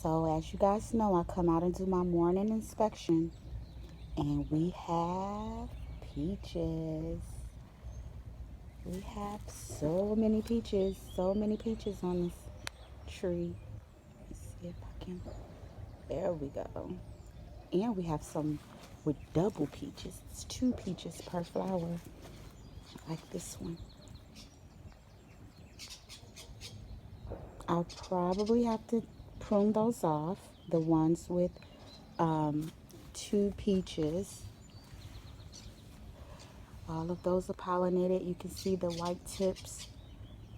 So as you guys know, I come out and do my morning inspection, and we have peaches. We have so many peaches on this tree. Let's see if I can, there we go. And we have some with double peaches. It's 2 peaches per flower, like this one. I'll probably have to prune those off, the ones with 2 peaches. All of those are pollinated. You can see the white tips,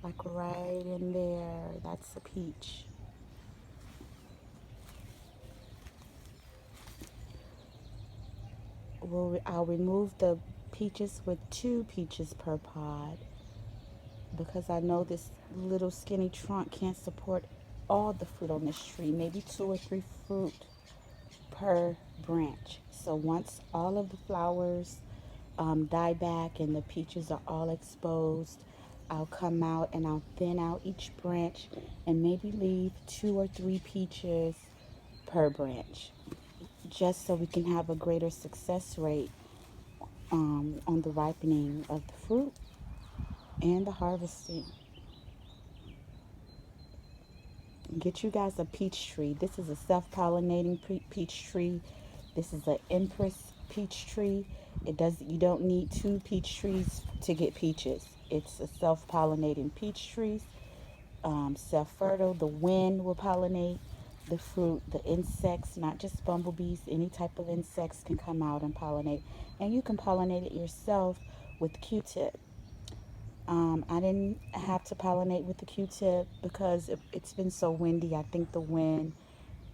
like right in there. That's a peach. I'll remove the peaches with 2 peaches per pod, because I know this little skinny trunk can't support all the fruit on this tree, maybe 2 or 3 fruit per branch. So once all of the flowers die back and the peaches are all exposed, I'll come out and I'll thin out each branch and maybe leave 2 or 3 peaches per branch, just so we can have a greater success rate on the ripening of the fruit and the harvesting. Get you guys a peach tree. This is a self-pollinating peach tree. This is an Empress peach tree. You don't need 2 peach trees to get peaches. It's a self-pollinating peach tree. Self-fertile. The wind will pollinate the fruit. The insects, not just bumblebees, any type of insects can come out and pollinate. And you can pollinate it yourself with Q-tip. I didn't have to pollinate with the Q-tip because it's been so windy. I think the wind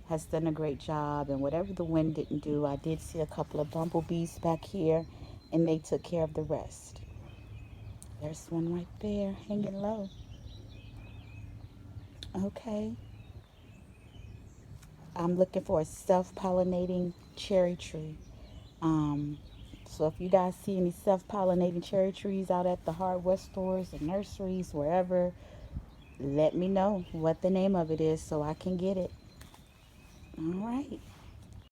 has done a great job, and whatever the wind didn't do, I did see a couple of bumblebees back here, and they took care of the rest. There's one right there hanging low. Okay. I'm looking for a self-pollinating cherry tree. So if you guys see any self-pollinating cherry trees out at the hardware stores and nurseries, wherever, let me know what the name of it is so I can get it. All right.